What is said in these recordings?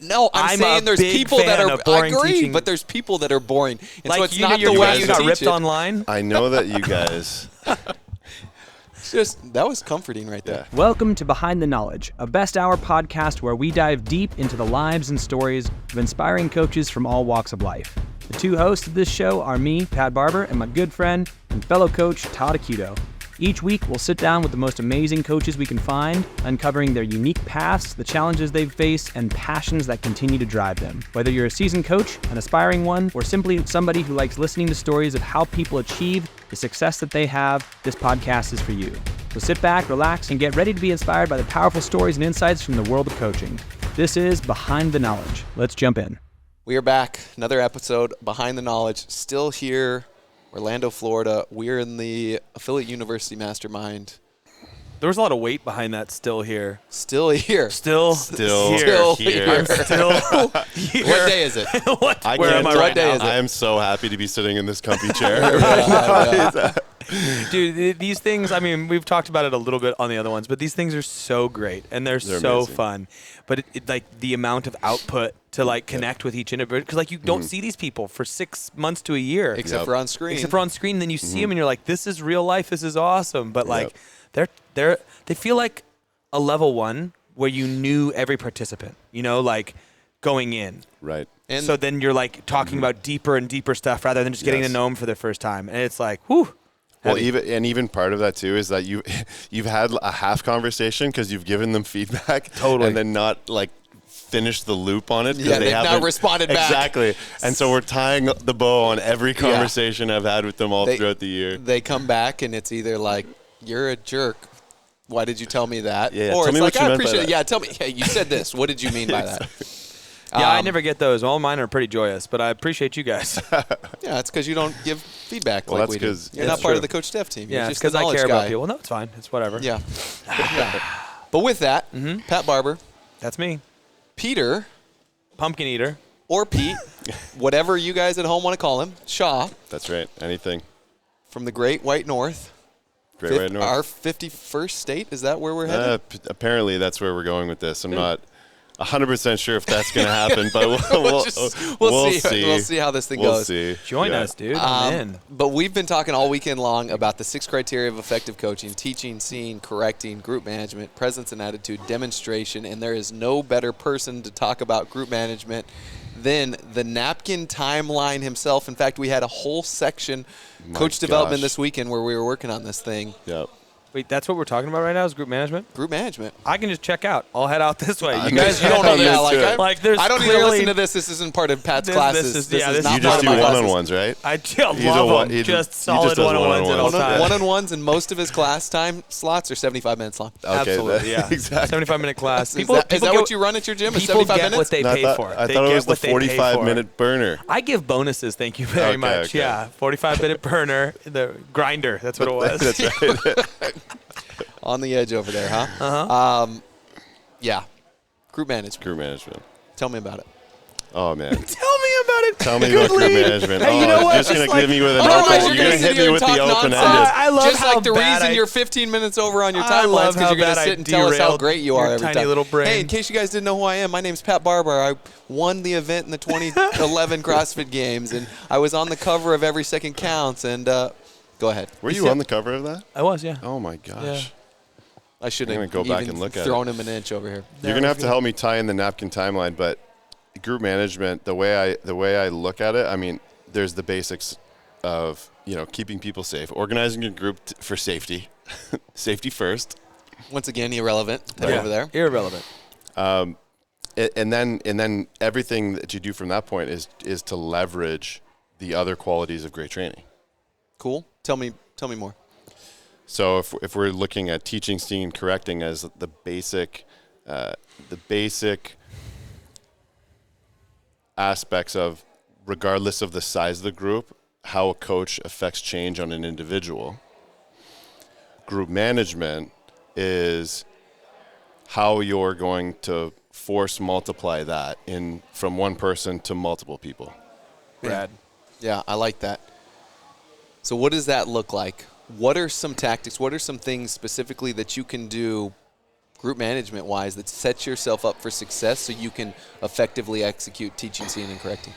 No, I'm saying there's people that are. I agree, teaching. But there's people that are boring, and so it's not the way you got teach ripped it. online. I know that you guys. That was comforting right there. Yeah. Welcome to Behind the Knowledge, a best hour podcast where we dive deep into the lives and stories of inspiring coaches from all walks of life. The two hosts of this show are me, Pat Barber, and my good friend and fellow coach, Todd Acuto. Each week, we'll sit down with the most amazing coaches we can find, uncovering their unique paths, the challenges they've faced, and passions that continue to drive them. Whether you're a seasoned coach, an aspiring one, or simply somebody who likes listening to stories of how people achieve the success that they have, this podcast is for you. So sit back, relax, and get ready to be inspired by the powerful stories and insights from the world of coaching. This is Behind the Knowledge. Let's jump in. We are back. Another episode, Behind the Knowledge. Still here. Orlando, Florida. We're in the Affiliate University Mastermind. There was a lot of weight behind that still here. Still here. Still here. I'm still here. What day is it? What day is it? I am so happy to be sitting in this comfy chair. Dude, these things, I mean, we've talked about it a little bit on the other ones, but these things are so great and they're so amazing. fun. But like the amount of output to like connect with each individual, because like you don't see these people for 6 months to a year. Except for on screen. Then you see them and you're like, this is real life. This is awesome. But like they feel like a level one where you knew every participant, you know, like going in. Right. And so then you're like talking about deeper and deeper stuff rather than just getting to know them for the first time. And it's like, whew. Well, even part of that too is that you've had a half conversation because you've given them feedback, and then not like finished the loop on it. Yeah, they've not responded back. Exactly, and so we're tying the bow on every conversation I've had with them all throughout the year. They come back and it's either like, "You're a jerk. Why did you tell me that?" Yeah, or tell it's me like, what you "I meant by appreciate it. that." Yeah, tell me. Hey, you said this. What did you mean by that? Yeah, I never get those. All mine are pretty joyous, but I appreciate you guys. Yeah, it's because you don't give feedback well, like that's we do. You're not part of the Coach Steph team. Yeah, You're it's just because I care guy. about people. No, it's fine. It's whatever. Yeah. But with that, Pat Barber. That's me. Peter. Pumpkin Eater. Or Pete. Whatever you guys at home want to call him. Shaw. That's right. Anything. From the Great White North. White North. Our 51st state. Is that where we're headed? Apparently, that's where we're going with this. I'm not 100% sure if that's going to happen, but we'll see. We'll see how this thing goes. See. Join us, dude. I'm in. But we've been talking all weekend long about the 6 criteria of effective coaching: teaching, seeing, correcting, group management, presence and attitude, demonstration. And there is no better person to talk about group management than the napkin timeline himself. In fact, we had a whole section, coach development this weekend, where we were working on this thing. Yep. Wait, that's what we're talking about right now is group management? Group management. I can just check out. I'll head out this way. You guys, you don't know that. There's I don't need to listen to this. This isn't part of Pat's classes. This is not you just do one-on-ones, right? I love them. Just solid one-on-ones at all times. One-on-ones, and most of his class time slots are 75 minutes long. Okay, absolutely, yeah. Exactly. 75-minute class. Is that what you run at your gym, is 75 minutes? What they pay for. I thought it was the 45-minute burner. I give bonuses, thank you very much. Okay. Yeah, 45-minute burner, the grinder. That's what it was. That's right. On the edge over there, huh? Uh-huh. Yeah. Group management. Group management. Tell me about it. Oh, man. Tell me about it. Tell me about group management. Hey, you know what? You're just going to hit me with an open. You're going to hit me with the open-ended. I love just how like the bad reason you're 15 minutes over on your timelines because you're going to sit and tell us how great you are every tiny time. Little brain. Hey, in case you guys didn't know who I am, my name's Pat Barber. I won the event in the 2011 CrossFit Games, and I was on the cover of Every Second Counts. And go ahead. Were you on the cover of that? I was, yeah. Oh, my gosh. Yeah. I shouldn't have go back and look at thrown him an inch over here. You're going to have to help me tie in the napkin timeline, but group management, the way I look at it, I mean, there's the basics of, keeping people safe, organizing your group for safety, safety first. Once again, irrelevant over there. Irrelevant. And then everything that you do from that point is to leverage the other qualities of great training. Cool. Tell me more. So if we're looking at teaching, seeing, and correcting as the basic aspects of, regardless of the size of the group, how a coach affects change on an individual. Group management is how you're going to force multiply that from one person to multiple people. Brad. Yeah, I like that. So what does that look like? What are some tactics? What are some things specifically that you can do group management wise, that sets yourself up for success so you can effectively execute teaching, seeing, and correcting?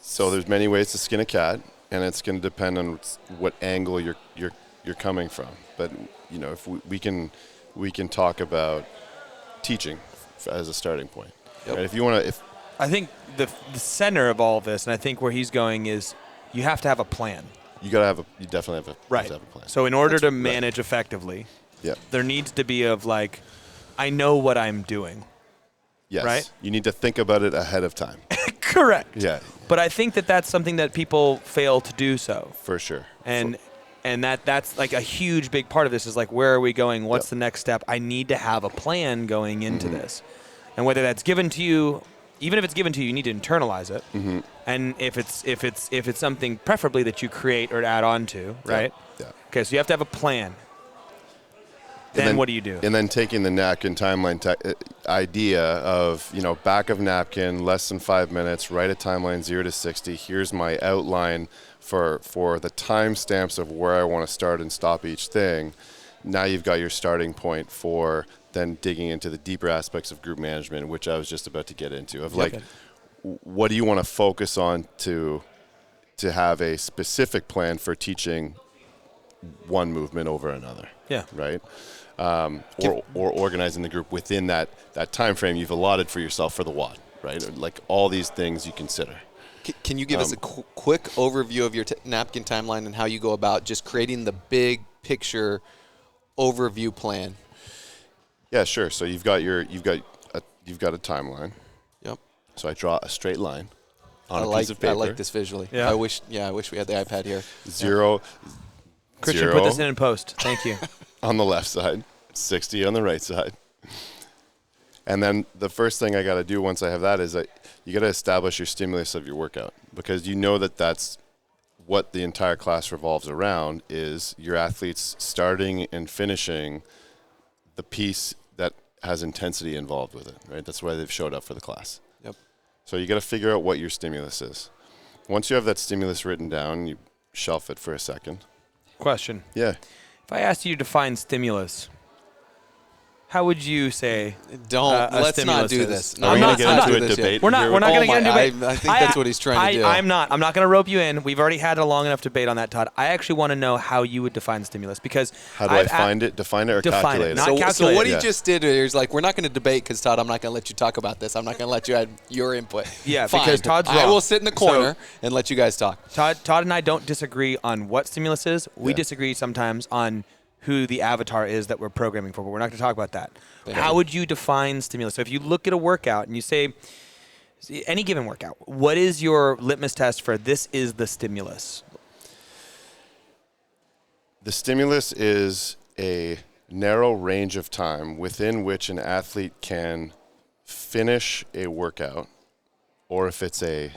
So there's many ways to skin a cat, and it's going to depend on what angle you're coming from. But if we can talk about teaching as a starting point. Yep. Right? If you want to, I think the center of all of this, and I think where he's going is, you have to have a plan. you definitely have Right. to have a plan. So in order to manage effectively, Yeah. there needs to be I know what I'm doing. Yes. Right? You need to think about it ahead of time. Correct. Yeah. But I think that's something that people fail to do so. For sure. And that's like a huge big part of this is like, where are we going? What's the next step? I need to have a plan going into this. And whether that's given to you, even if it's given to you, you need to internalize it. Mm-hmm. And if it's something preferably that you create or add on to, right? Yeah. Okay, so you have to have a plan. Then what do you do? And then taking the napkin timeline idea of, back of napkin, less than 5 minutes, write a timeline 0 to 60. Here's my outline for the timestamps of where I want to start and stop each thing. Now you've got your starting point for then digging into the deeper aspects of group management, which I was just about to get into, of what do you want to focus on to have a specific plan for teaching one movement over another. Yeah. Right? Or organizing the group within that time frame you've allotted for yourself for the WOD, right? Or like all these things you consider. Can you give us a quick overview of your napkin timeline and how you go about just creating the big picture overview plan? Yeah, sure. So you've got a timeline. Yep. So I draw a straight line on a piece of paper. I like this visually. Yeah. I wish we had the iPad here. Christian, put this in post. Thank you. On the left side, 60 on the right side. And then the first thing I got to do once I have that is you got to establish your stimulus of your workout, because you know that's what the entire class revolves around, is your athletes starting and finishing the piece that has intensity involved with it, right? That's why they've showed up for the class. Yep. So you got to figure out what your stimulus is. Once you have that stimulus written down, you shelf it for a second. Question. Yeah. If I asked you to define stimulus, how would you say? Let's not do this. Are we going to get into a debate? We're not going to get into a debate. I think that's what he's trying to do. I'm not going to rope you in. We've already had a long enough debate on that, Todd. I actually want to know how you would define stimulus, because how do I find it? Define it or calculate it? Not calculate so what it. he just did is we're not going to debate because, Todd, I'm not going to let you talk about this. I'm not going to let you add your input. Yeah, Fine. because Todd's wrong. I will sit in the corner and let you guys talk. Todd and I don't disagree on what stimulus is. We disagree sometimes on who the avatar is that we're programming for, but we're not going to talk about that. How would you define stimulus? So if you look at a workout and you say, any given workout, what is your litmus test for this is the stimulus? The stimulus is a narrow range of time within which an athlete can finish a workout, or if it's a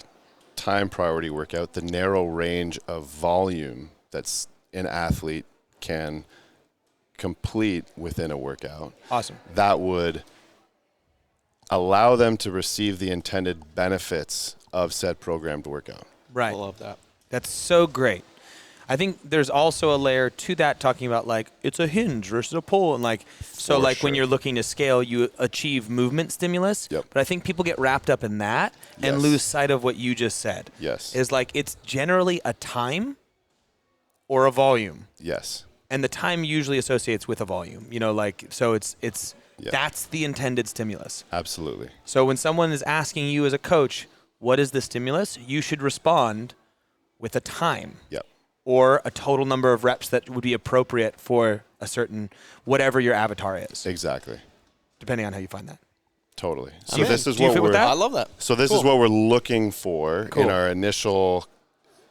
time priority workout, the narrow range of volume that's an athlete can complete within a workout. Awesome. That would allow them to receive the intended benefits of said programmed workout. Right. I love that. That's so great. I think there's also a layer to that, talking about it's a hinge versus a pull, and when you're looking to scale, you achieve movement stimulus. Yep. But I think people get wrapped up in that and lose sight of what you just said. Yes. Is it's generally a time or a volume. Yes. And the time usually associates with a volume, so it's that's the intended stimulus. Absolutely. So when someone is asking you as a coach, what is the stimulus? You should respond with a time. Yep. Or a total number of reps that would be appropriate for a certain, whatever your avatar is. Exactly. Depending on how you find that. Totally. So Amen. this is Do you what fit with we're. that? I love that. So this Cool. is what we're looking for Cool. in our initial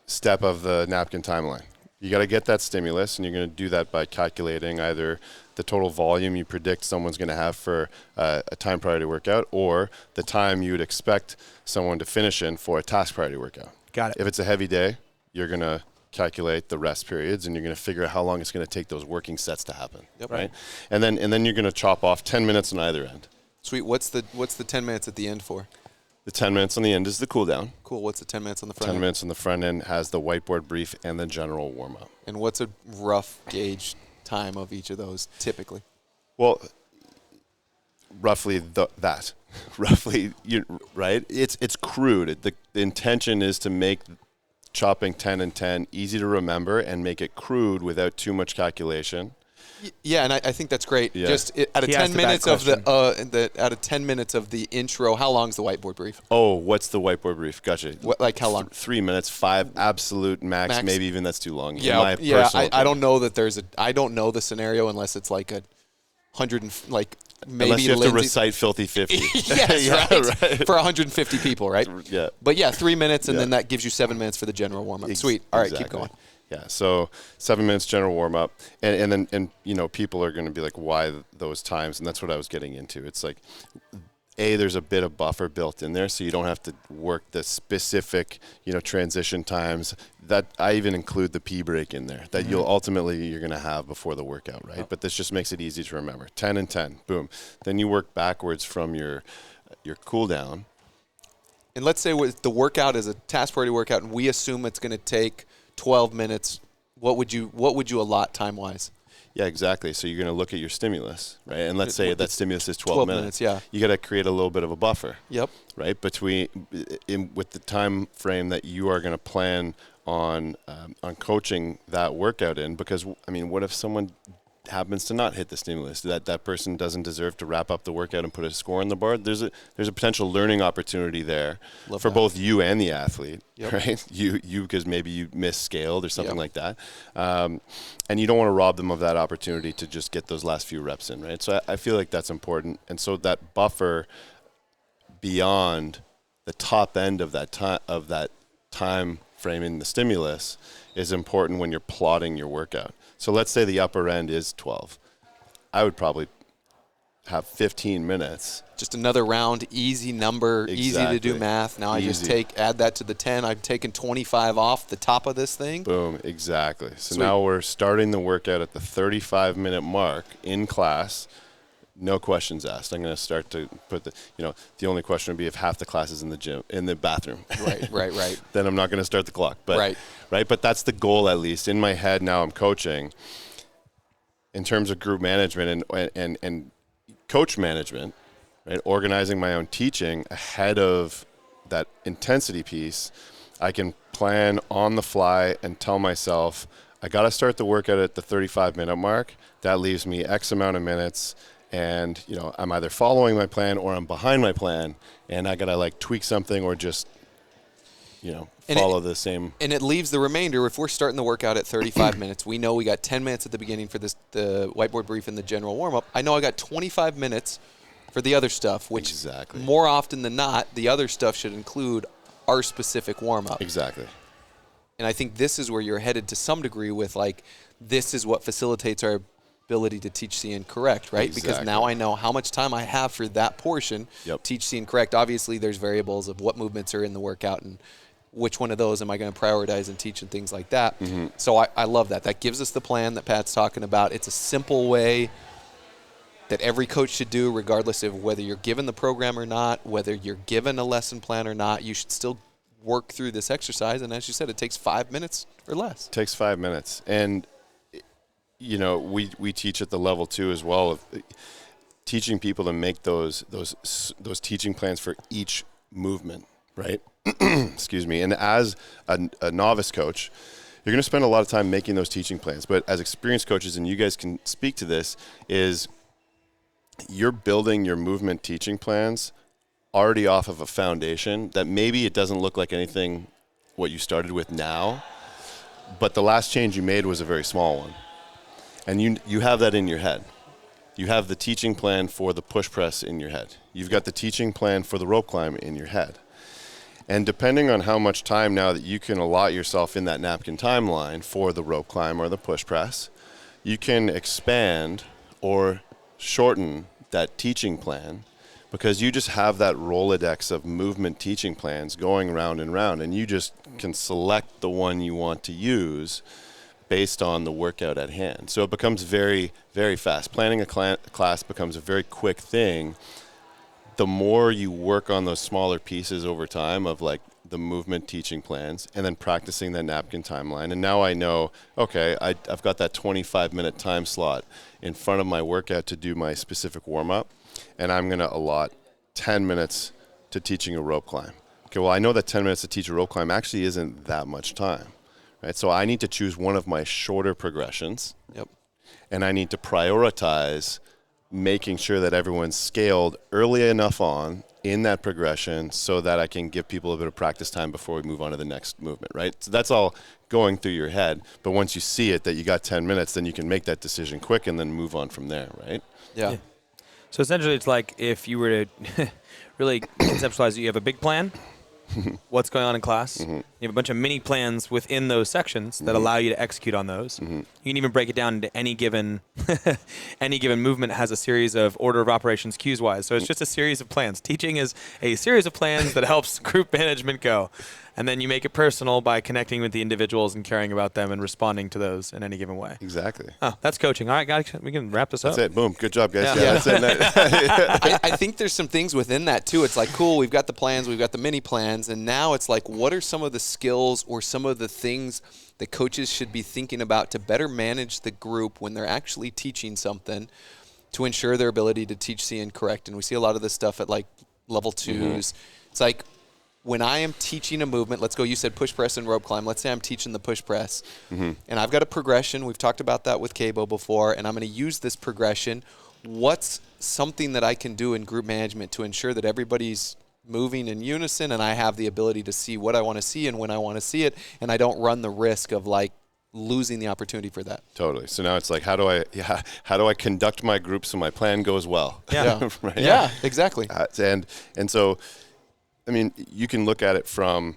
step of the napkin timeline. You got to get that stimulus, and you're going to do that by calculating either the total volume you predict someone's going to have for a time priority workout, or the time you would expect someone to finish in for a task priority workout. Got it. If it's a heavy day, you're going to calculate the rest periods, and you're going to figure out how long it's going to take those working sets to happen. Yep. Right? And then you're going to chop off 10 minutes on either end. Sweet. What's the 10 minutes at the end for? The 10 minutes on the end is the cool down. Cool. What's the 10 minutes on the front 10 end? minutes on the front end has the whiteboard brief and the general warm-up. And what's a rough gauge time of each of those typically? Well, roughly that. Roughly, right? It's crude. The intention is to make chopping 10 and 10 easy to remember and make it crude without too much calculation. Yeah, and I think that's great. Yeah. Just out of 10 minutes of out of 10 minutes of the intro, how long's the whiteboard brief? Oh, what's the whiteboard brief? Gotcha. Like how long? 3 minutes, 5 absolute max. Maybe even that's too long. Yeah, I don't know that I don't know the scenario unless it's like a 100 and maybe unless you have to recite filthy 50. Yes, yeah, right. For 150 people, right? Yeah. But yeah, 3 minutes, and then that gives you 7 minutes for the general warm-up. Sweet. All right, keep going. Yeah, so 7 minutes general warm-up, and then people are going to be like, why those times? And that's what I was getting into. It's like, there's a bit of buffer built in there, so you don't have to work the specific, transition times. That I even include the pee break in there that you're going to have before the workout, right? But this just makes it easy to remember. 10 and 10, boom. Then you work backwards from your cool down. And let's say the workout is a task priority workout, and we assume it's going to take 12 minutes. What would you allot time-wise? Yeah, exactly. So you're going to look at your stimulus, right? And let's say that stimulus is 12 minutes. Yeah. You got to create a little bit of a buffer. Yep. Right? With the time frame that you are going to plan on coaching that workout in, because what if someone happens to not hit the stimulus? That person doesn't deserve to wrap up the workout and put a score on the board. There's a potential learning opportunity there for both you and the athlete, right? You because maybe you misscaled or something like that, and you don't want to rob them of that opportunity to just get those last few reps in, right? So I feel like that's important, and so that buffer beyond the top end of that time frame in the stimulus is important when you're plotting your workout. So let's say the upper end is 12. I would probably have 15 minutes. Just another round, easy number, easy to do math. Now I just add that to the 10. I've taken 25 off the top of this thing. Boom, exactly. So Sweet. Now we're starting the workout at the 35-minute mark in class. No questions asked. I'm going to start to put the only question would be if half the class is in the gym, in the bathroom. Right. Then I'm not going to start the clock. But, right. But that's the goal, at least in my head. Now I'm coaching in terms of group management and coach management, right? Organizing my own teaching ahead of that intensity piece. I can plan on the fly and tell myself, I got to start the workout at the 35-minute mark. That leaves me X amount of minutes. And, I'm either following my plan or I'm behind my plan, and I got to tweak something or just, follow the same. And it leaves the remainder. If we're starting the workout at 35 minutes, we know we got 10 minutes at the beginning for the whiteboard brief and the general warm-up. I know I got 25 minutes for the other stuff, which more often than not, the other stuff should include our specific warm-up. Exactly. And I think this is where you're headed to some degree with, this is what facilitates our ability to teach, see, and correct, right? Exactly. Because now I know how much time I have for that portion, teach, see, and correct. Obviously, there's variables of what movements are in the workout and which one of those am I going to prioritize and teach and things like that. Mm-hmm. So I love that. That gives us the plan that Pat's talking about. It's a simple way that every coach should do, regardless of whether you're given the program or not, whether you're given a lesson plan or not. You should still work through this exercise. And as you said, it takes 5 minutes or less. It takes 5 minutes. And we teach at the level 2 as well, of teaching people to make those teaching plans for each movement, right? Excuse me. And as a novice coach, you're going to spend a lot of time making those teaching plans. But as experienced coaches, and you guys can speak to this, is you're building your movement teaching plans already off of a foundation that maybe it doesn't look like anything what you started with now, but the last change you made was a very small one. And you have that in your head. You have the teaching plan for the push press in your head. You've got the teaching plan for the rope climb in your head. And depending on how much time now that you can allot yourself in that napkin timeline for the rope climb or the push press, you can expand or shorten that teaching plan, because you just have that Rolodex of movement teaching plans going round and round, and you just can select the one you want to use based on the workout at hand. So it becomes very, very fast. Planning a class becomes a very quick thing. The more you work on those smaller pieces over time of the movement teaching plans, and then practicing that napkin timeline. And now I know, okay, I've got that 25-minute time slot in front of my workout to do my specific warm-up, and I'm going to allot 10 minutes to teaching a rope climb. Okay, well, I know that 10 minutes to teach a rope climb actually isn't that much time, right? So I need to choose one of my shorter progressions, and I need to prioritize making sure that everyone's scaled early enough on in that progression so that I can give people a bit of practice time before we move on to the next movement, right? So that's all going through your head. But once you see it that you got 10 minutes, then you can make that decision quick and then move on from there, right? Yeah. So essentially it's like if you were to really conceptualize it, you have a big plan, what's going on in class. You have a bunch of mini plans within those sections that allow you to execute on those. You can even break it down into any given movement has a series of order of operations cues wise. So it's just a series of plans. Teaching is a series of plans that helps group management go. And then you make it personal by connecting with the individuals and caring about them and responding to those in any given way. Exactly. Oh, that's coaching. All right, guys, we can wrap this up. That's it. Boom. Good job, guys. Yeah. That's it. I think there's some things within that too. It's like, cool, we've got the plans, we've got the mini plans, and now it's like, what are some of the skills or some of the things that coaches should be thinking about to better manage the group when they're actually teaching something to ensure their ability to teach, see, and correct? And we see a lot of this stuff at like level 2s. It's like, when I am teaching a movement, let's go, you said push press and rope climb. Let's say I'm teaching the push press. And I've got a progression. We've talked about that with Cabo before, and I'm going to use this progression. What's something that I can do in group management to ensure that everybody's moving in unison and I have the ability to see what I want to see and when I want to see it, and I don't run the risk of like losing the opportunity for that? Totally. So now it's like, how do I conduct my group so my plan goes well? Right? Yeah, exactly. And so, I mean, you can look at it from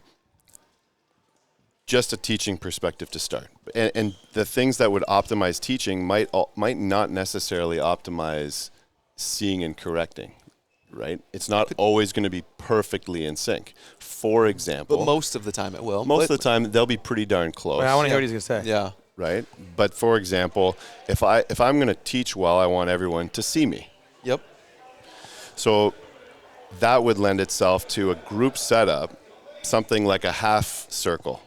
just a teaching perspective to start. And the things that would optimize teaching might not necessarily optimize seeing and correcting, right? It's not always going to be perfectly in sync. For example. But most of the time it will. Most of the time, they'll be pretty darn close. I want to hear what he's going to say. Yeah. Right? But for example, if I'm going to teach well, I want everyone to see me. Yep. So that would lend itself to a group setup, something like a half circle,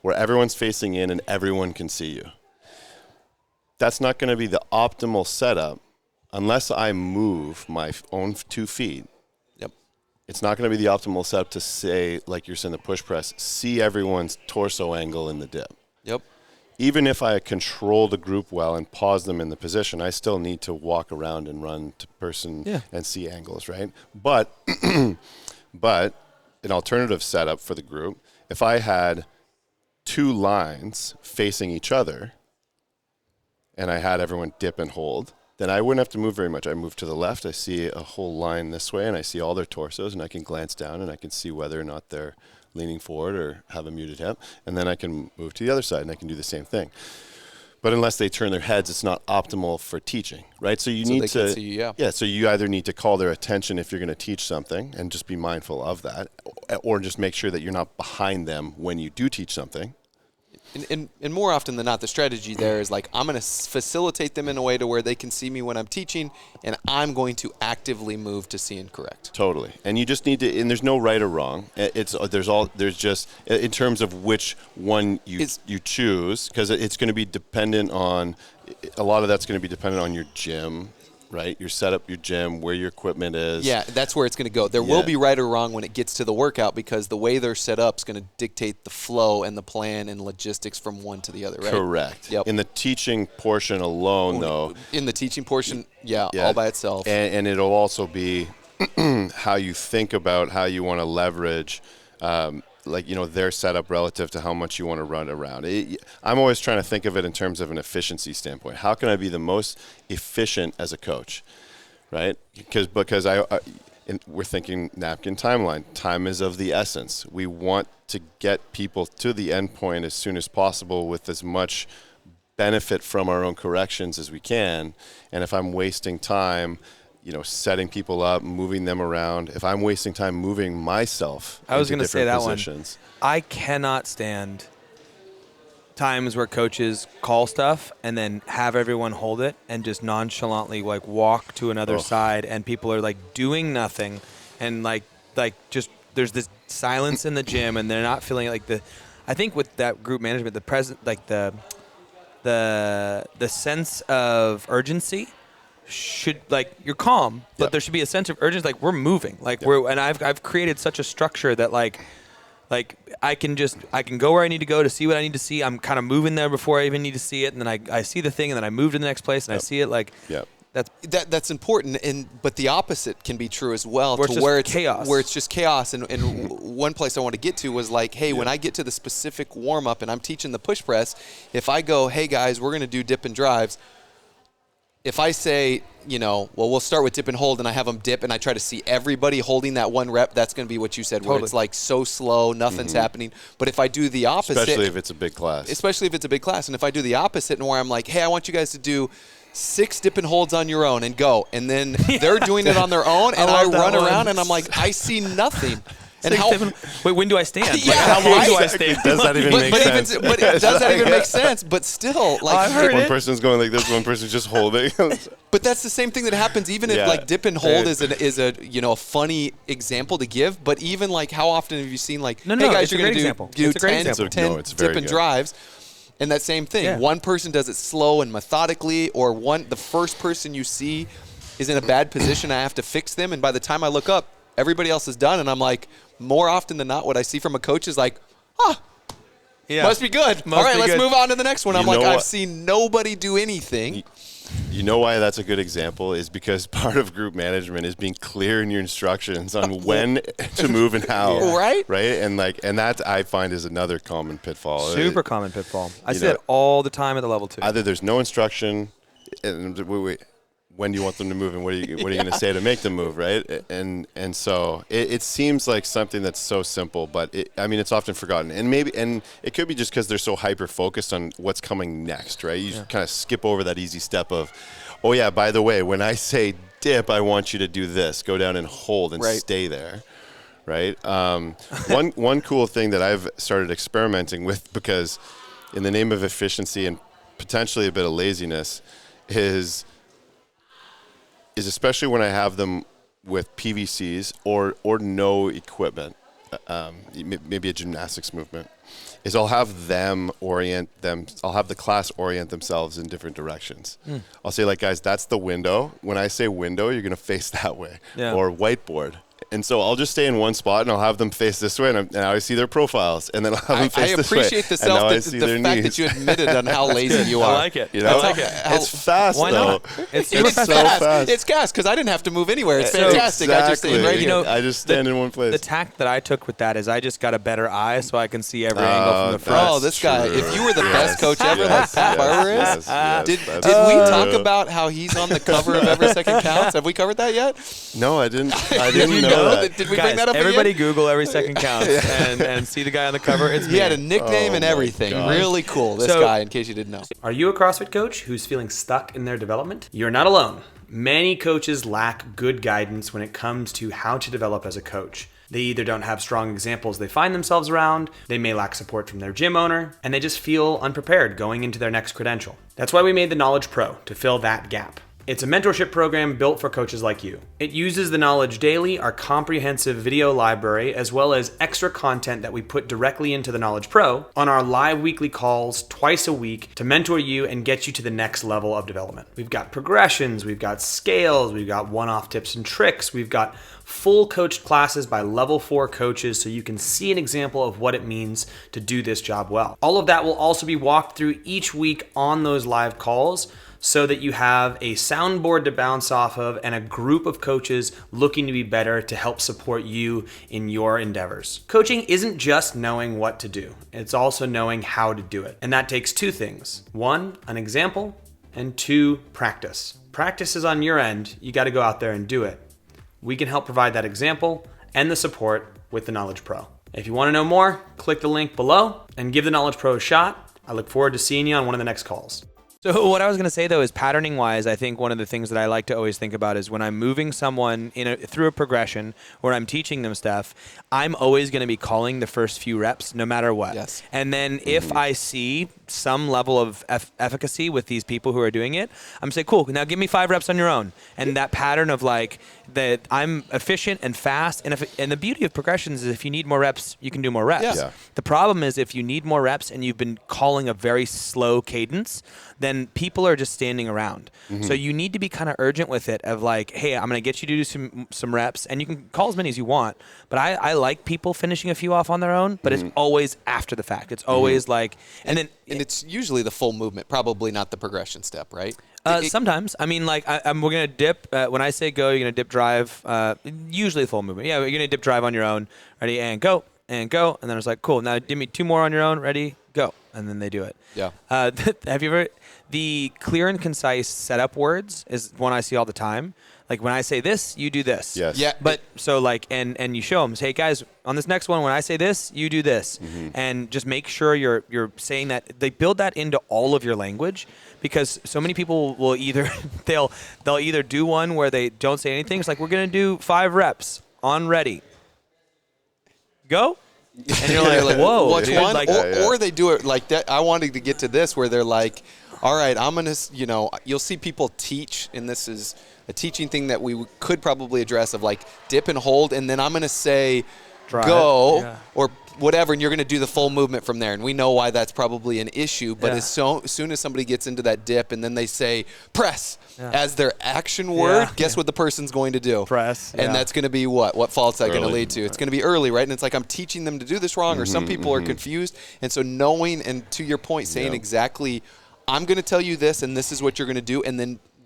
where everyone's facing in and everyone can see you. That's not going to be the optimal setup unless I move my own 2 feet. Yep. It's not going to be the optimal setup to say, like you're saying, the push press, see everyone's torso angle in the dip. Yep. Even if I control the group well and pause them in the position, I still need to walk around and run to person and see angles, right? But an alternative setup for the group, if I had 2 lines facing each other and I had everyone dip and hold, then I wouldn't have to move very much. I move to the left, I see a whole line this way, and I see all their torsos, and I can glance down and I can see whether or not they're leaning forward or have a muted hip, and then I can move to the other side and I can do the same thing. But unless they turn their heads, it's not optimal for teaching, right? So you need they to, can see you, so you either need to call their attention if you're going to teach something and just be mindful of that, or just make sure that you're not behind them when you do teach something. And more often than not, the strategy there is like, I'm going to facilitate them in a way to where they can see me when I'm teaching, and I'm going to actively move to see and correct. Totally. And you just need to, and there's no right or wrong. There's just, in terms of which one you choose, because it's going to be dependent on, a lot of that's going to be dependent on your gym, right? Your setup, your gym, where your equipment is. Yeah, that's where it's going to go. There will be right or wrong when it gets to the workout, because the way they're set up is going to dictate the flow and the plan and logistics from one to the other, right? Correct. Yep. In the teaching portion alone, though. In the teaching portion, all by itself. And it'll also be how you think about how you want to leverage their setup relative to how much you want to run around. I'm always trying to think of it in terms of an efficiency standpoint. How can I be the most efficient as a coach, right? Because we're thinking napkin timeline. Time is of the essence. We want to get people to the end point as soon as possible with as much benefit from our own corrections as we can. And if I'm wasting time, setting people up, moving them around. If I'm wasting time moving myself, I was going to say that positions. I cannot stand times where coaches call stuff and then have everyone hold it and just nonchalantly like walk to another side, and people are like doing nothing, and like just there's this silence in the gym and they're not feeling like I think with that group management, the sense of urgency should, like, you're calm, but there should be a sense of urgency. Like, we're moving, like and I've created such a structure that like I can go where I need to go to see what I need to see. I'm kind of moving there before I even need to see it. And then I see the thing and then I move to the next place and I see it like, that's important. But the opposite can be true as well, where it's chaos. Where it's just chaos. And one place I want to get to was like, hey, when I get to the specific warm up and I'm teaching the push press, if I go, hey guys, we're going to do dip and drives. If I say, we'll start with dip and hold, and I have them dip, and I try to see everybody holding that one rep, that's going to be what you said, where it's like so slow, nothing's happening. But if I do the opposite. Especially if it's a big class. And if I do the opposite, and where I'm like, hey, I want you guys to do 6 dip and holds on your own and go. And then they're doing it on their own, and I run around, and I'm like, I see nothing. And wait, when do I stand? Yeah, how long do I stand? Does that even make sense? But does that even make sense? But still, like, I've heard one person's going like this, one person's just holding. But that's the same thing that happens, even if like dip and hold is a funny example to give. But even like, how often have you seen like, hey guys, you're going to do 10 dip and drives, and that same thing. Yeah. One person does it slow and methodically, or the first person you see is in a bad position. I have to fix them, and by the time I look up, everybody else is done, and I'm like, more often than not, what I see from a coach is like, must be good. All right, let's move on to the next one. I'm like, I've seen nobody do anything. You know why that's a good example is because part of group management is being clear in your instructions on when to move and how. Right? And that I find is another common pitfall. Super common pitfall. I see it all the time at the level 2. Either there's no instruction, and when do you want them to move, and what are you going to say to make them move, right? And so it seems like something that's so simple, but it's often forgotten, and it could be just because they're so hyper focused on what's coming next, right? You kind of skip over that easy step of, oh yeah, by the way, when I say dip, I want you to do this, go down and hold and stay there, right? One cool thing that I've started experimenting with, because in the name of efficiency and potentially a bit of laziness, is especially when I have them with PVCs or no equipment, maybe a gymnastics movement, is I'll have I'll have the class orient themselves in different directions. I'll say, like, guys, that's the window. When I say window, you're going to face that way, or whiteboard. And so I'll just stay in one spot, and I'll have them face this way, and I see their profiles, and then I'll have them face this way. I appreciate the fact that you admitted on how lazy you are. I like it. It's fast, why though. Not? It's so fast. It's fast because I didn't have to move anywhere. It's fantastic. I just stand right here. I just stand in one place. The tact that I took with that is I just got a better eye, so I can see every angle from the front. Oh, this guy! If you were the best coach ever, like Pat Barber is, did we talk about how he's on the cover of Every Second Counts? Have we covered that yet? No, I didn't. I didn't know that. Did we bring that up Everybody again? Google Every Second Counts and see the guy on the cover. It's He had a nickname and everything. God. Really cool, this guy, in case you didn't know. Are you a CrossFit coach who's feeling stuck in their development? You're not alone. Many coaches lack good guidance when it comes to how to develop as a coach. They either don't have strong examples they find themselves around, they may lack support from their gym owner, and they just feel unprepared going into their next credential. That's why we made the Knowledge Pro, to fill that gap. It's a mentorship program built for coaches like you. It uses the Knowledge Daily, our comprehensive video library, as well as extra content that we put directly into the Knowledge Pro on our live weekly calls twice a week to mentor you and get you to the next level of development. We've got progressions, we've got scales, we've got one-off tips and tricks, we've got full coached classes by level 4 coaches so you can see an example of what it means to do this job well. All of that will also be walked through each week on those live calls, so that you have a soundboard to bounce off of and a group of coaches looking to be better to help support you in your endeavors. Coaching isn't just knowing what to do, it's also knowing how to do it. And that takes 2 things. 1, an example, and 2, practice. Practice is on your end, you got to go out there and do it. We can help provide that example and the support with the Knowledge Pro. If you want to know more, click the link below and give the Knowledge Pro a shot. I look forward to seeing you on one of the next calls. So what I was going to say, though, is patterning wise, I think one of the things that I like to always think about is when I'm moving someone through a progression where I'm teaching them stuff, I'm always going to be calling the first few reps no matter what. Yes. And then if I see some level of efficacy with these people who are doing it, I'm saying, cool, now give me 5 reps on your own. And that pattern of like that I'm efficient and fast. And the beauty of progressions is if you need more reps, you can do more reps. Yeah. The problem is if you need more reps and you've been calling a very slow cadence, then people are just standing around. So you need to be kind of urgent with it of like, hey, I'm going to get you to do some reps, and you can call as many as you want. But I like people finishing a few off on their own, but it's always after the fact. It's always like, and it's usually the full movement, probably not the progression step, right? Sometimes. I mean, like, we're going to dip. When I say go, you're going to dip drive, usually the full movement. Yeah, you're going to dip drive on your own. Ready, and go. And go. And then it's like, cool, now give me 2 more on your own. Ready, go. And then they do it. Yeah. Have you ever... The clear and concise setup words is one I see all the time. Like when I say this, you do this. Yes. Yeah. But so like, and you show them, say, hey guys, on this next one, when I say this, you do this, and just make sure you're saying that. They build that into all of your language, because so many people will either they'll either do one where they don't say anything. It's like, we're gonna do 5 reps on ready. Go. And you're like, whoa, which dude, one? like, Or they do it like that. I wanted to get to this where they're like, all right, I'm going to, you'll see people teach, and this is a teaching thing that we could probably address, of like dip and hold, and then I'm going to say go or whatever, and you're going to do the full movement from there. And we know why that's probably an issue, but as soon as somebody gets into that dip and then they say press as their action word, guess what the person's going to do? Press. And that's going to be what? What fault's that going to lead to? It's going to be early, right? And it's like, I'm teaching them to do this wrong, or some people are confused. And so knowing, and to your point, saying exactly, I'm going to tell you this, and this is what you're going to do, and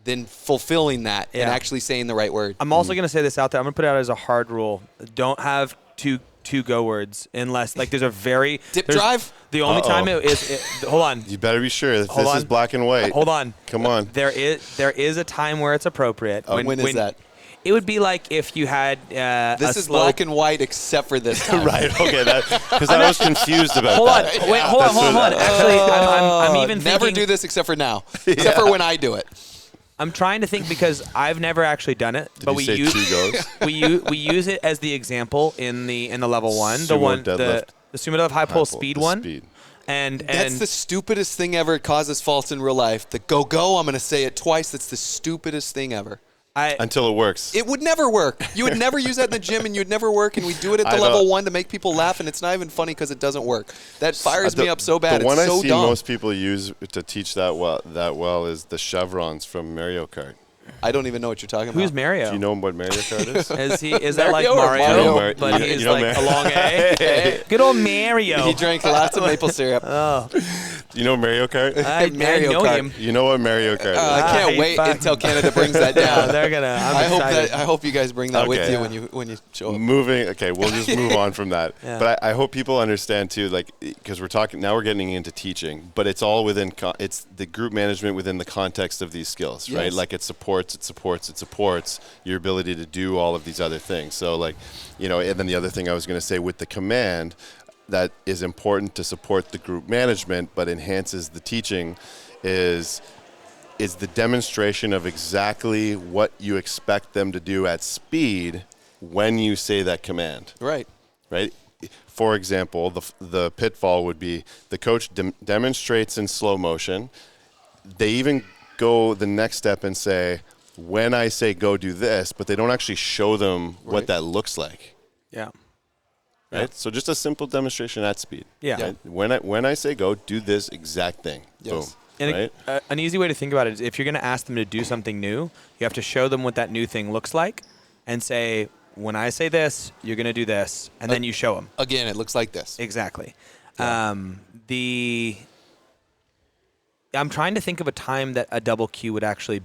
then fulfilling that and actually saying the right word. I'm also going to say this out there. I'm going to put it out as a hard rule. Don't have two go words unless, like, there's a very... Dip drive? The only time it is... hold on. You better be sure that this is black and white. Hold on. Come on. There is a time where it's appropriate. When is that? It would be like if you had this is black and white except for this time. Right, okay. Because I was confused about hold that. On. Wait, hold on. Actually, I'm even never thinking... do this except for now. Except for when I do it. I'm trying to think, because I've never actually done it, but we use 2 goes? we use it as the example in the level 1, Sumo the sumo deadlift high pull speed one. Speed. And that's the stupidest thing ever. It causes faults in real life. The go. I'm going to say it twice. That's the stupidest thing ever. Until it works. It would never work. You would never use that in the gym, and you would never work. And we do it at the level 1 to make people laugh, and it's not even funny because it doesn't work. That fires me up so bad. The one it's so I see dumb. most people use to teach that well is the chevrons from Mario Kart. I don't even know what you're talking about. Who's Mario? Do you know what Mario Kart is? Is that like Mario? Mario? But he's like a long A. Good old Mario. He drank lots of maple syrup. Do you know Mario Kart? I know him. You know what Mario Kart is? I can't wait until Canada brings that down. They're gonna. I hope you guys bring that with you when you show up. We'll just move on from that. Yeah. But I hope people understand too, like, because we're getting into teaching, but it's all within it's the group management within the context of these skills, right? Yes. Like it supports your ability to do all of these other things. So like, and then the other thing I was going to say with the command that is important to support the group management but enhances the teaching is the demonstration of exactly what you expect them to do at speed when you say that command. Right. For example, the pitfall would be the coach demonstrates in slow motion. They even go the next step and say, when I say go do this, but they don't actually show them what that looks like. Yeah. Right? Yeah. So just a simple demonstration at speed. Yeah. Right? When I say go, do this exact thing. Yes. Boom. And right? An easy way to think about it is if you're going to ask them to do something new, you have to show them what that new thing looks like and say, when I say this, you're going to do this, and then you show them. Again, it looks like this. Exactly. Yeah. I'm trying to think of a time that a double Q would actually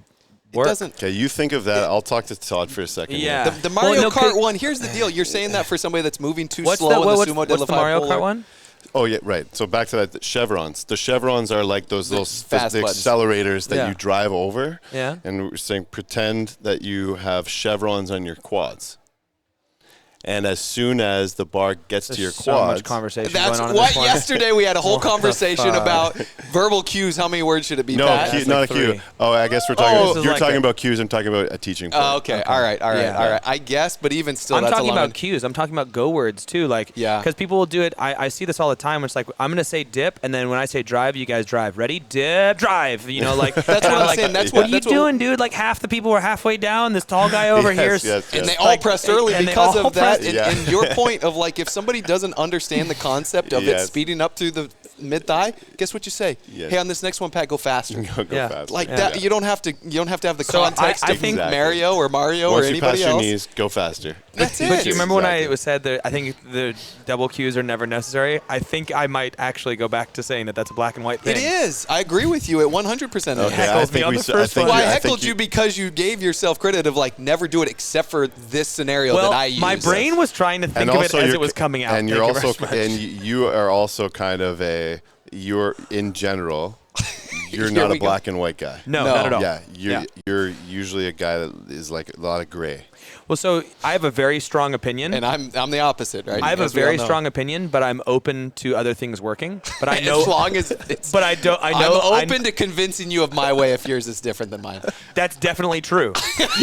work. It doesn't. Okay, you think of that. I'll talk to Todd for a second. Yeah. The Mario Kart one, here's the deal. You're saying that for somebody that's moving too slow in the sumo deadlift. What's the Mario Kart one? Oh, yeah, right. So back to that, the chevrons. The chevrons are like those little fast accelerators that you drive over. Yeah. And we're saying pretend that you have chevrons on your quads. And as soon as the bar gets to your so much quads, conversation That's going on what in this one. yesterday we had a whole What the conversation fuck? about verbal cues. How many words should it be? no, Pat? cue, That's not like a cue. 3. Oh, I guess we're talking. This is You're like talking a- about cues. I'm talking about a teaching point. Oh, okay. All right. Yeah. I guess, but even still, I'm that's talking a lot. about cues. I'm talking about go words too. Like, Yeah. because people will do it. I see this all the time. It's like, I'm going to say dip, and then when I say drive, you guys drive. Ready? Dip, drive. You know, like. That's what I'm saying. That's what are what- you that's what- doing, dude? Like, half the people were halfway down. This tall guy over here. Yes. And they all Like, pressed early and they because all of that. pressed- And your point of like, if somebody doesn't understand the concept of it Yes. speeding up through the mid thigh, guess what you say? Yes. Hey, on this next one, Pat, go faster. Go Yeah. fast. Like Yeah. that, you don't have to have the So context I of think- Mario or Mario Once or you pass anybody your else. knees, go faster. That's it. But do you remember when Exactly. I said that I think the double cues are never necessary? I think I might actually go back to saying that that's a black and white thing. It is. I agree with you at 100%. Okay, heckled me on the first one. Well, I I think heckled you because you gave yourself credit of like never do it except for this scenario Well, that I use. my brain was trying to think and of it also as you're- it was coming out. And you're Thank you also very much. and you are also kind of you're in general. You're Here not we a go. black and white guy. No, No. not at all. Yeah, Yeah. you're usually a guy that is like a lot of gray. Well, so I have a very strong opinion. and I'm the opposite, right? I have a As we all very know. strong opinion, but I'm open to other things working. But I know, as long as it's. but I don't. I know. I'm open to convincing you of my way if yours is different than mine. That's definitely true.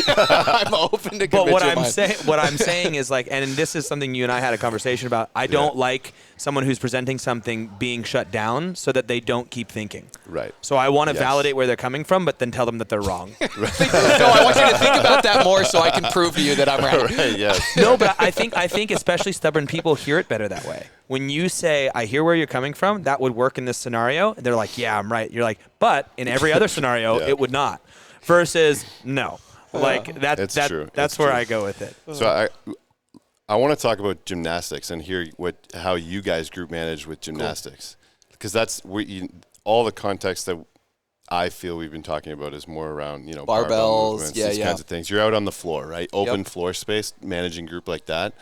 I'm open to But convince what you of I'm mine. saying, what I'm saying is like, and this is something you and I had a conversation about. I don't like someone who's presenting something being shut down so that they don't keep thinking. Right. So I want to Yes. validate where they're coming from, but then tell them that they're wrong. No, I want you to think about that more so I can prove to you that I'm right. Right. Yes. No, but I think especially stubborn people hear it better that way. When you say, "I hear where you're coming from," that would work in this scenario. And they're like, "Yeah, I'm right." You're like, "But in every other scenario, Yeah. it would not." Versus, no. Like It's true. That's It's where true. I go with it. So I want to talk about gymnastics and hear how you guys group manage with gymnastics, because that's all the context that I feel we've been talking about is more around barbell Barbells, movements, yeah, these yeah. kinds of things. You're out on the floor, right? Open Yep. floor space, managing group like that.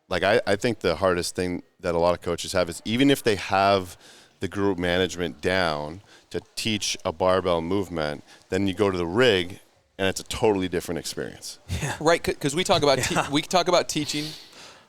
Like I think the hardest thing that a lot of coaches have is even if they have the group management down to teach a barbell movement, then you go to the rig and it's a totally different experience. Right, because we talk about teaching.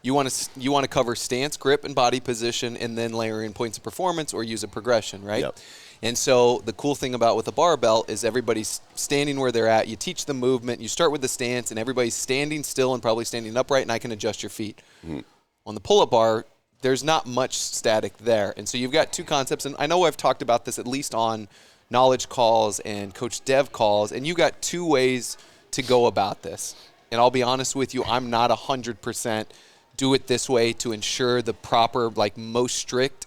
You want to cover stance, grip, and body position, and then layer in points of performance or use a progression, right? Yep. And so the cool thing about with a barbell is everybody's standing where they're at. You teach the movement. You start with the stance, and everybody's standing still and probably standing upright, and I can adjust your feet. Mm-hmm. On the pull-up bar, there's not much static there. And so you've got two concepts, and I know I've talked about this at least on knowledge calls and Coach Dev calls, and you got two ways to go about this. And I'll be honest with you, I'm not 100% do it this way to ensure the proper, like most strict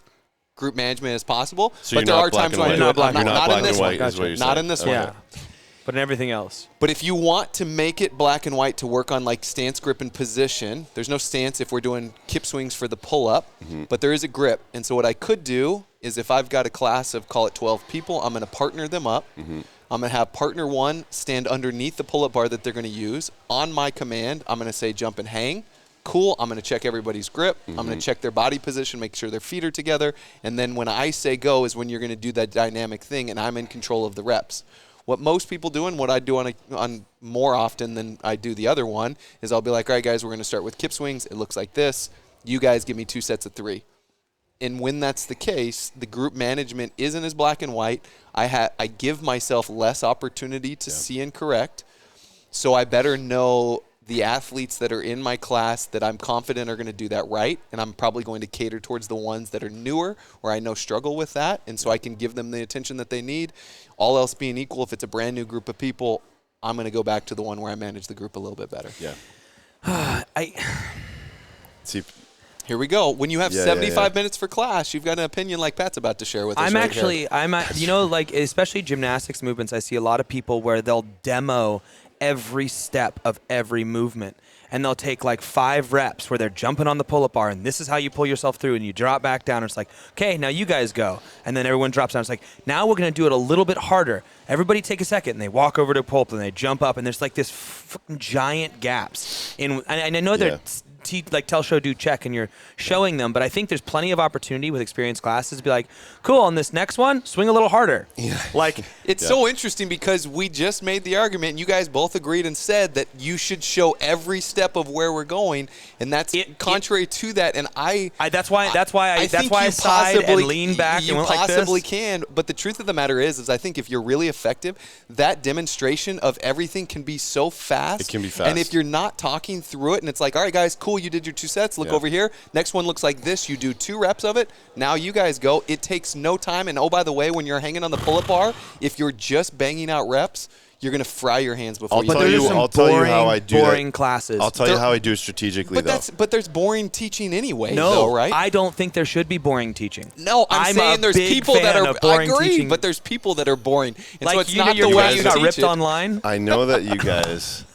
group management as possible. So but you're there not are black times and when I white. do You're it. not Not black in and this white one. is what you're Not saying. in this Okay. one. Yeah. But in everything else. But if you want to make it black and white to work on like stance, grip, and position, there's no stance if we're doing kip swings for the pull-up, but there is a grip. And so what I could do is if I've got a class of, call it 12 people, I'm going to partner them up. I'm going to have partner one stand underneath the pull-up bar that they're going to use. On my command, I'm going to say jump and hang. Cool. I'm going to check everybody's grip. I'm going to check their body position, make sure their feet are together. And then when I say go is when you're going to do that dynamic thing, and I'm in control of the reps. What most people do and what I do on more often than I do the other one is I'll be like, all right, guys, we're going to start with kip swings. It looks like this. You guys give me 2 sets of 3. And when that's the case, the group management isn't as black and white. I give myself less opportunity to see and correct. So I better know the athletes that are in my class that I'm confident are going to do that right, and I'm probably going to cater towards the ones that are newer or I know struggle with that, and so I can give them the attention that they need. All else being equal, if it's a brand new group of people, I'm going to go back to the one where I manage the group a little bit better. Yeah. See, Here we go. When you have Yeah, 75 minutes for class, you've got an opinion like Pat's about to share with us. right here. Like especially gymnastics movements, I see a lot of people where they'll demo every step of every movement. And they'll take like 5 reps where they're jumping on the pull-up bar, and this is how you pull yourself through, and you drop back down. And it's like, okay, now you guys go. And then everyone drops down. It's like, now we're going to do it a little bit harder. Everybody take a second, and they walk over to pull-up, and they jump up, and there's like this fucking giant gaps. And I know tell, show, do, check, and you're showing them. But I think there's plenty of opportunity with experienced classes to be like, cool, on this next one, swing a little harder. Yeah. Like it's so interesting because we just made the argument, and you guys both agreed and said that you should show every step of where we're going, and that's contrary to that. And that's why I sighed and leaned back and went like this. You possibly can, but the truth of the matter is I think if you're really effective, that demonstration of everything can be so fast. It can be fast. And if you're not talking through it, and it's like, all right, guys, cool, you did your 2 sets. Look over here. Next one looks like this. You do 2 reps of it. Now you guys go. It takes no time. And oh, by the way, when you're hanging on the pull-up bar, if you're just banging out reps, you're going to fry your hands before you do it. I'll tell you how I do boring classes. I'll tell you how I do it strategically, but there's boring teaching anyway, no, though, right? I don't think there should be boring teaching. No, I'm saying there's people that are boring I agree, teaching. but there's people that are boring. And like so it's you not know, the way you you got teach ripped it. online. I know that you guys.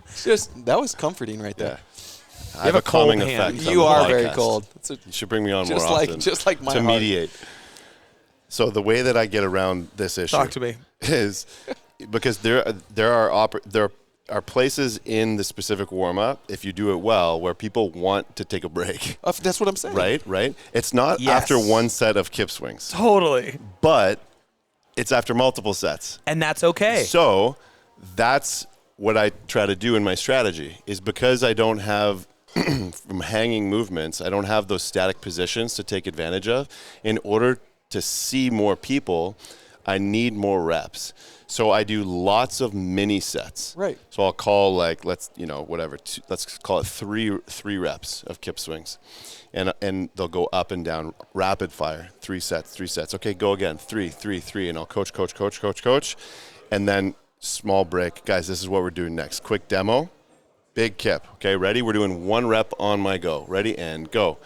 It's just that was comforting right there. I have a calming cold hand. effect. You on are the very podcast. cold. You should bring me on more Just often. just like my to heart. mediate. So the way that I get around this issue Talk to me. is because there are places in the specific warm up, if you do it well, where people want to take a break. That's what I'm saying. Right. It's not Yes. after one set of kip swings, Totally. but it's after multiple sets. And that's okay. So that's what I try to do in my strategy is because I don't have from hanging movements, I don't have those static positions to take advantage of. In order to see more people, I need more reps. So I do lots of mini sets. Right. So I'll call let's call it three reps of kip swings. And they'll go up and down rapid fire, 3 sets. Okay, go again, 3, and I'll coach. And then small break. Guys, this is what we're doing next. Quick demo, big kip. Okay, ready? We're doing 1 rep on my go. Ready, and go.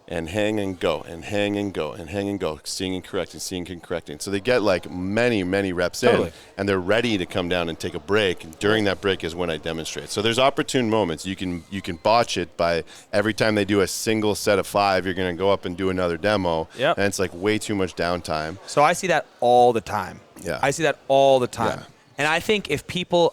And hang and go, and hang and go, and hang and go. Seeing and correcting. So they get like many reps in, and they're ready to come down and take a break. And during that break is when I demonstrate. So there's opportune moments. You can botch it by every time they do a single set of 5, you're going to go up and do another demo. Yep. And it's like way too much downtime. So I see that all the time. Yeah. I see that all the time. Yeah. And I think people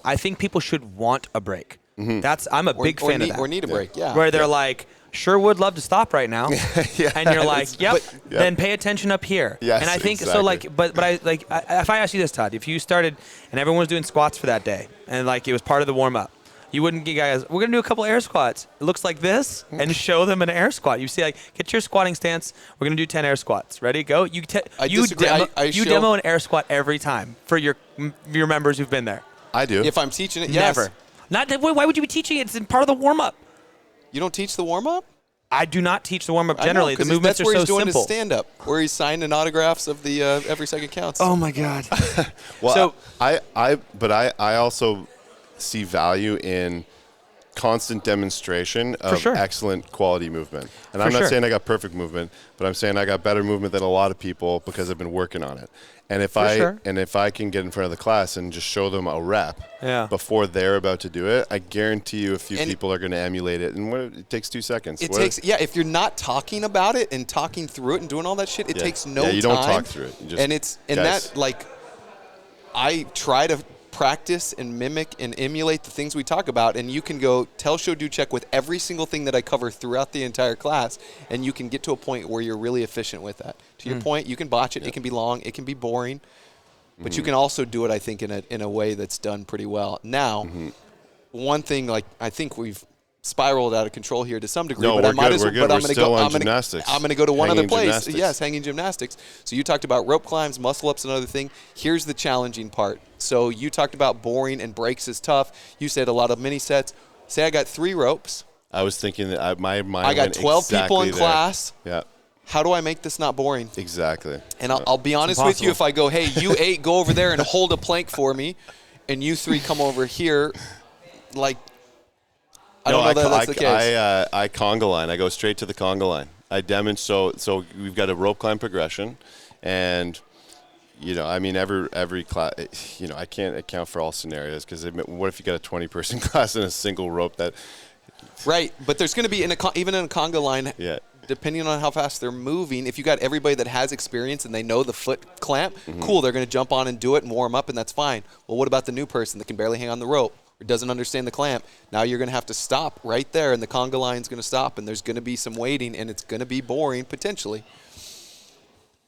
should want a break. Mm-hmm. I'm a big fan of that. Or need a break, yeah. Where they're like, sure would love to stop right now. And you're like, yep, then pay attention up here. Yes, and I think exactly. so like but if I ask you this, Todd, if you started and everyone was doing squats for that day and like it was part of the warm up, you wouldn't get guys, we're gonna do a couple air squats. It looks like this, and show them an air squat. You see, like, get your squatting stance. We're gonna do 10 air squats. Ready? Go. You demo an air squat every time for your members who've been there. I do. If I'm teaching it, yes. Never. Why would you be teaching it? It's in part of the warm up. You don't teach the warm up? I do not teach the warm up generally. The movements that's where are he's so doing simple. His stand up, where he's signing autographs of the every second counts. Oh my God. Well, so I also see value in constant demonstration of excellent quality movement. And I'm not saying I got perfect movement, but I'm saying I got better movement than a lot of people because I've been working on it. And if I can get in front of the class and just show them a rep before they're about to do it, I guarantee you a few people are going to emulate it. And it takes 2 seconds. If you're not talking about it and talking through it and doing all that shit, it takes no time. Yeah, you don't talk through it. You just, I try to practice and mimic and emulate the things we talk about, and you can go tell, show, do, check with every single thing that I cover throughout the entire class, and you can get to a point where you're really efficient with that. To your point, you can botch it. It can be long. It can be boring. But you can also do it, I think, in a way that's done pretty well. Now, one thing, like, I think we've spiraled out of control here to some degree. No, but we're I might good. as well. We're good. But We're still on gymnastics. I'm going to go to one other place. Gymnastics. Yes, hanging gymnastics. So you talked about rope climbs, muscle ups, another thing. Here's the challenging part. So you talked about boring and breaks is tough. You said a lot of mini sets. Say I got 3 ropes. I was thinking that my mind I got 12 people in there. class. Yeah. How do I make this not boring? Exactly. And I'll be honest with you. If I go, hey, you 8, go over there and hold a plank for me, and you 3 come over here, like, I don't know that that's the case. I conga line. I go straight to the conga line. I demonstrate. So we've got a rope climb progression, and every class. I can't account for all scenarios because what if you got a 20-person class in a single rope that. Right, but there's going to be even in a conga line. Yeah. Depending on how fast they're moving, if you got everybody that has experience and they know the foot clamp, cool, they're going to jump on and do it and warm up, and that's fine. Well, what about the new person that can barely hang on the rope? or doesn't understand the clamp, now you're going to have to stop right there, and the conga line's going to stop, and there's going to be some waiting, and it's going to be boring potentially.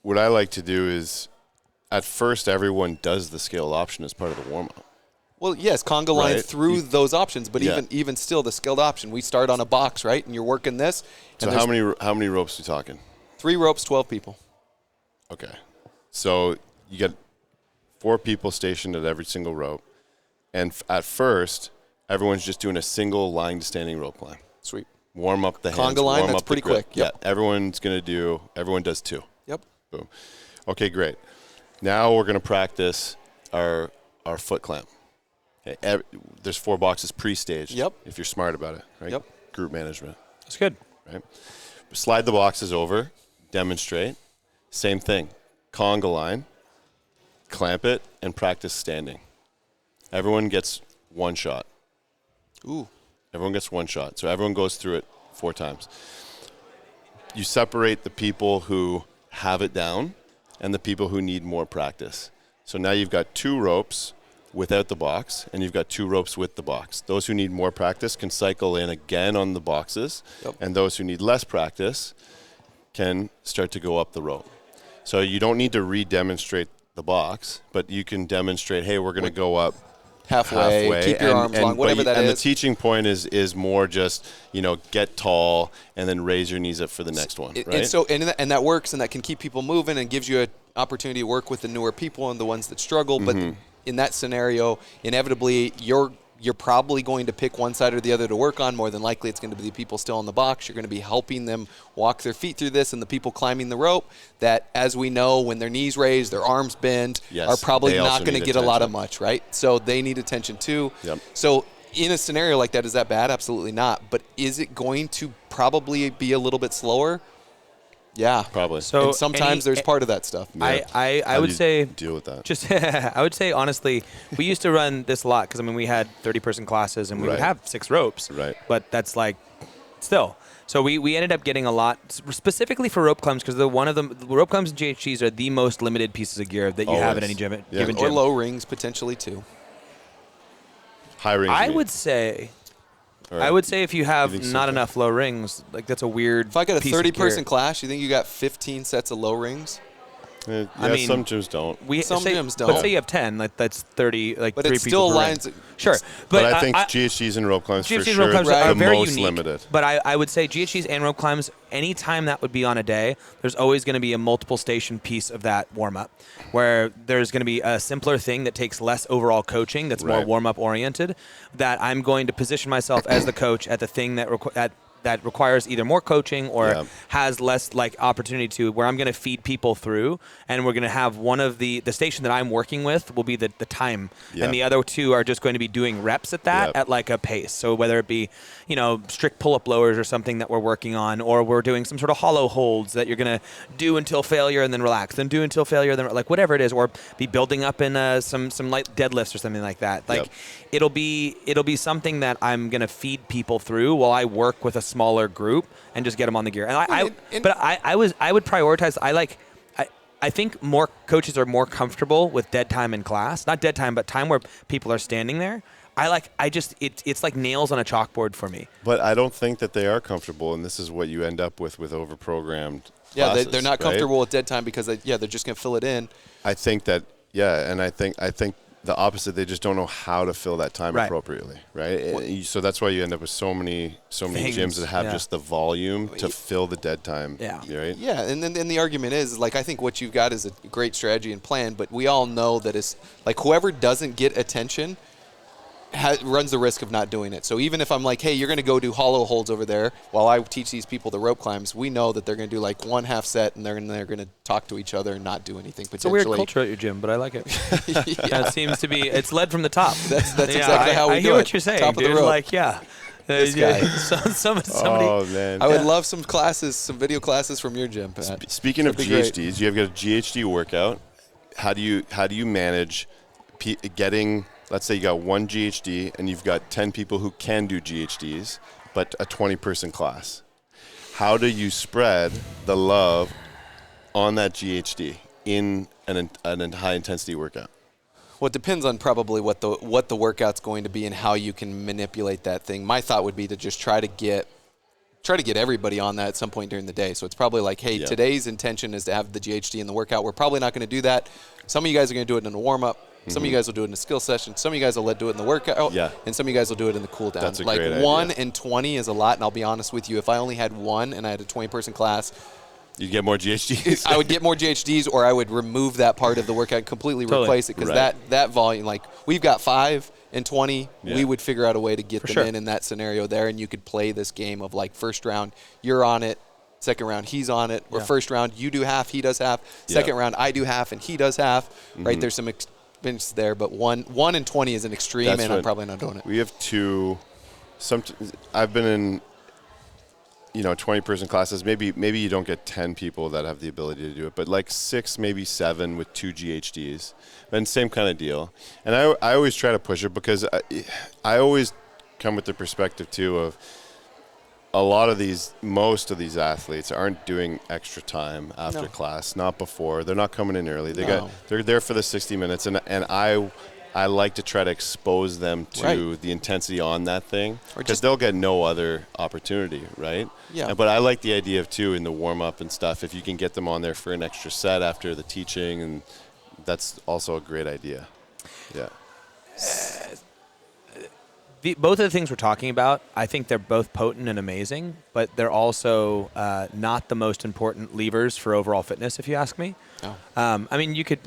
What I like to do is, at first, everyone does the scaled option as part of the warm-up. Well, yes, conga line Right. through those options, but Yeah. even still, the scaled option, we start on a box, right, and you're working this. So And how many ropes are we talking? 3 ropes, 12 people. Okay. So you get 4 people stationed at every single rope. And at first, everyone's just doing a single lying to standing rope climb. Sweet. Warm up the hands. Conga line, warm that's up the pretty grip. quick. Yep. Yeah, everyone does 2. Yep. Boom. Okay, great. Now we're going to practice our foot clamp. Okay, there's 4 boxes pre-staged. Yep. If you're smart about it, right? Yep. Group management. That's good. Right. Slide the boxes over, demonstrate. Same thing. Conga line, clamp it, and practice standing. Everyone gets 1 shot. Ooh. Everyone gets 1 shot. So everyone goes through it 4 times. You separate the people who have it down and the people who need more practice. So now you've got 2 ropes without the box, and you've got 2 ropes with the box. Those who need more practice can cycle in again on the boxes, Yep. and those who need less practice can start to go up the rope. So you don't need to re-demonstrate the box, but you can demonstrate, hey, we're going to go up Halfway, keep your arms long, whatever that and is. the teaching point is more just, get tall and then raise your knees up for the next one, right? And so and that works, and that can keep people moving and gives you an opportunity to work with the newer people and the ones that struggle. But in that scenario, inevitably, you're probably going to pick one side or the other to work on. More than likely, it's going to be the people still in the box. You're going to be helping them walk their feet through this, and the people climbing the rope that, as we know, when their knees raised, their arms bend, Yes, are probably they not also going to need get a lot of attention. much, right? So they need attention too. Yep. So in a scenario like that, is that bad? Absolutely not. But is it going to probably be a little bit slower? Yeah. Probably. So And sometimes there's part of that stuff. Yeah. I How would do you say deal with that. just I would say honestly, we used to run this a lot because we had 30-person classes and we would Right. have 6 ropes. Right. But that's like still. So we ended up getting a lot specifically for rope climbs because the rope climbs and GHGs are the most limited pieces of gear that you have at Always. any gym. Yeah. Given Or gym. low rings potentially too. High range. I meet. would say. All right. I would say if you have You think so? not enough low rings, like that's a weird. If I got a piece of 30-person gear. class, you think you got 15 sets of low rings? Yeah, I mean, some gyms don't. Some gyms But don't. say you have 10, like that's 30, like But 3 it still people per ring. aligns. Sure, But I think GHGs and rope climbs for GHGs and sure rope climbs Right. are the very most unique. limited. But I would say GHGs and rope climbs, anytime that would be on a day, there's always going to be a multiple station piece of that warm up, where there's going to be a simpler thing that takes less overall coaching, that's more Right. warm up oriented. That I'm going to position myself as the coach at the thing that that requires either more coaching or Yeah. has less opportunity to, where I'm going to feed people through, and we're going to have one of the station that I'm working with will be the time, Yeah. and the other 2 are just going to be doing reps at that Yep. at like a pace. So whether it be strict pull-up blowers or something that we're working on, or we're doing some sort of hollow holds that you're going to do until failure and then relax, then do until failure, then like whatever it is, or be building up in some light deadlifts or something like that. Like Yep. it'll be something that I'm going to feed people through while I work with a smaller group and just get them on the gear. And I would prioritize. I think more coaches are more comfortable with dead time in class, not dead time, but time where people are standing there. It's like nails on a chalkboard for me. But I don't think that they are comfortable, and this is what you end up with overprogrammed Yeah, classes, they're not right? comfortable with dead time because they're just going to fill it in. I think that, and I think the opposite. They just don't know how to fill that time Right. appropriately, right? So that's why you end up with so many Things, gyms that have yeah. just the volume to fill the dead time. Yeah. Right. Yeah, and then the argument is like, I think what you've got is a great strategy and plan, but we all know that it's like whoever doesn't get attention runs the risk of not doing it. So even if I'm like, hey, you're going to go do hollow holds over there while I teach these people the rope climbs, we know that they're going to do like 1/2 set and they're going to talk to each other and not do anything potentially. It's a weird culture at your gym, but I like it. That seems to be. It's led from the top. That's exactly how we I do hear it. what you're saying, Top of the dude. rope. Like, yeah. This guy. Somebody. Oh man. I would love some classes, some video classes from your gym, Pat. Speaking of That'd be great. GHDs, you have got a GHD workout. How do you manage getting? Let's say you got 1 GHD and you've got 10 people who can do GHDs, but a 20-person class. How do you spread the love on that GHD in an high-intensity workout? Well, it depends on probably what the workout's going to be and how you can manipulate that thing. My thought would be to just try to get everybody on that at some point during the day. So it's probably like, hey, today's intention is to have the GHD in the workout. We're probably not going to do that. Some of you guys are going to do it in a warm-up. Some of you guys will do it in a skill session. Some of you guys will do it in the workout. Yeah. And some of you guys will do it in the cool down. That's a like great 1 idea. and 20 is a lot, and I'll be honest with you. If I only had 1 and I had a 20-person class, You get more GHDs. I would get more GHDs, or I would remove that part of the workout and completely replace it, because that volume, like we've got 5 and 20, we would figure out a way to get them in that scenario there, and you could play this game of like first round, you're on it, second round, he's on it, or first round, you do half, he does half, second round, I do half, and he does half, right? There's some experience there, but 1 and 20 is an extreme, and I'm probably not doing it. We have 2, I've been in 20-person classes. Maybe you don't get 10 people that have the ability to do it, but like 6, maybe 7 with 2 GHDs. And same kind of deal. And I always try to push it, because I always come with the perspective too of most of these athletes aren't doing extra time after class, not before. They're not coming in early. They're there for the 60 minutes, and I like to try to expose them to the intensity on that thing, because they'll get no other opportunity, right? Yeah. But I like the idea of, too, in the warm-up and stuff, if you can get them on there for an extra set after the teaching, and that's also a great idea. Yeah. Both of the things we're talking about, I think they're both potent and amazing, but they're also not the most important levers for overall fitness, if you ask me. No. I mean, you can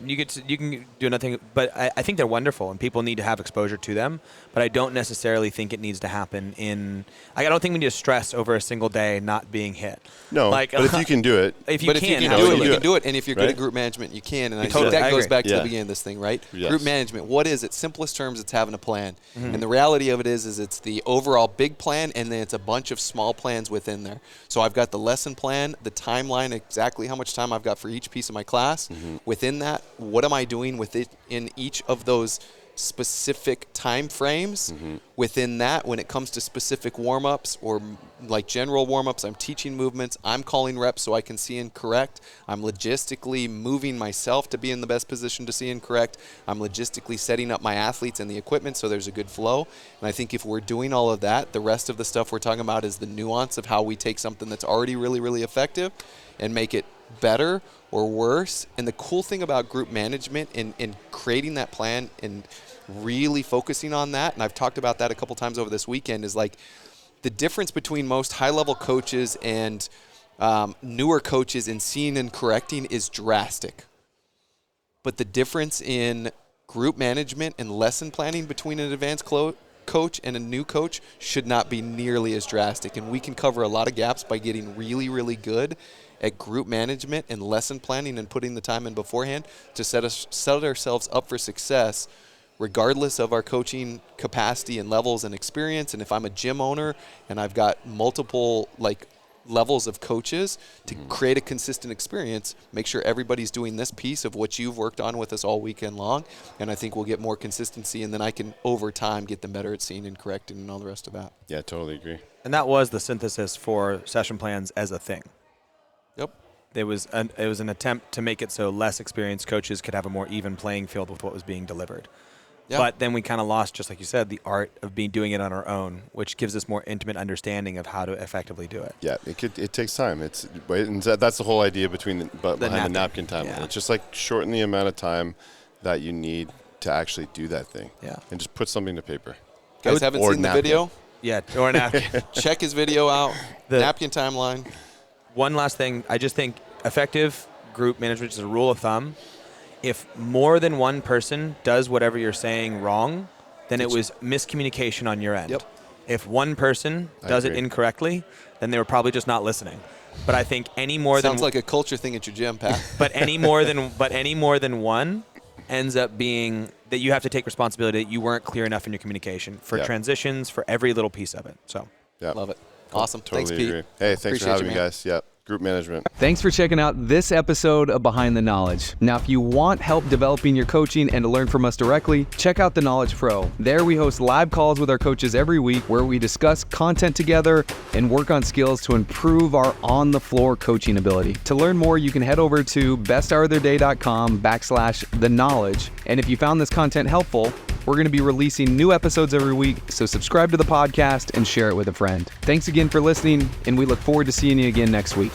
do nothing, but I think they're wonderful, and people need to have exposure to them. But I don't necessarily think it needs to happen I don't think we need to stress over a single day not being hit. No, but if you can do it, if you can do it, and if you're good at group management, you can. And I think that goes back to the beginning of this thing, right? Yes. Group management. What is it? Simplest terms, it's having a plan, and the reality of it is it's the overall big plan, and then it's a bunch of small plans within there. So I've got the lesson plan, the timeline, exactly how much time I've got for each piece of my class. Within that, what am I doing with it in each of those specific time frames? Within that, when it comes to specific warm-ups or like general warm-ups, I'm teaching movements, I'm calling reps so I can see and correct, I'm logistically moving myself to be in the best position to see and correct, I'm logistically setting up my athletes and the equipment so there's a good flow. And I think if we're doing all of that, the rest of the stuff we're talking about is the nuance of how we take something that's already really, really effective and make it better or worse. And the cool thing about group management and creating that plan and really focusing on that, and I've talked about that a couple times over this weekend, is like the difference between most high-level coaches and newer coaches in seeing and correcting is drastic. But the difference in group management and lesson planning between an advanced coach and a new coach should not be nearly as drastic. And we can cover a lot of gaps by getting really, really good at group management and lesson planning and putting the time in beforehand to set ourselves up for success, regardless of our coaching capacity and levels and experience. And if I'm a gym owner and I've got multiple levels of coaches, to create a consistent experience, make sure everybody's doing this piece of what you've worked on with us all weekend long, and I think we'll get more consistency, and then I can over time get them better at seeing and correcting and all the rest of that. Yeah, totally agree. And that was the synthesis for session plans as a thing. Yep. It was an attempt to make it so less experienced coaches could have a more even playing field with what was being delivered. Yep. But then we kind of lost, just like you said, the art of doing it on our own, which gives us more intimate understanding of how to effectively do it. Yeah, it takes time. And that's the whole idea behind the napkin time. Yeah. It's just like shorten the amount of time that you need to actually do that thing. Yeah. And just put something to paper. Guys haven't seen the video? Yeah, or a napkin. Check his video out. The napkin timeline. One last thing, I just think effective group management is a rule of thumb. If more than one person does whatever you're saying wrong, then it was miscommunication on your end. Yep. If one person does it incorrectly, then they were probably just not listening. But I think any more Sounds like a culture thing at your gym, Pat. But any more than one ends up being that you have to take responsibility that you weren't clear enough in your communication for transitions, for every little piece of it. So yeah. Love it. Awesome. Totally Thanks, Pete. agree. Hey, thanks for having me, guys. Yep. Group management. Thanks for checking out this episode of Behind the Knowledge. Now, if you want help developing your coaching and to learn from us directly, check out the Knowledge Pro. There we host live calls with our coaches every week where we discuss content together and work on skills to improve our on-the-floor coaching ability. To learn more, you can head over to besthouroftheirday.com/the-knowledge. And if you found this content helpful, we're going to be releasing new episodes every week, so subscribe to the podcast and share it with a friend. Thanks again for listening, and we look forward to seeing you again next week.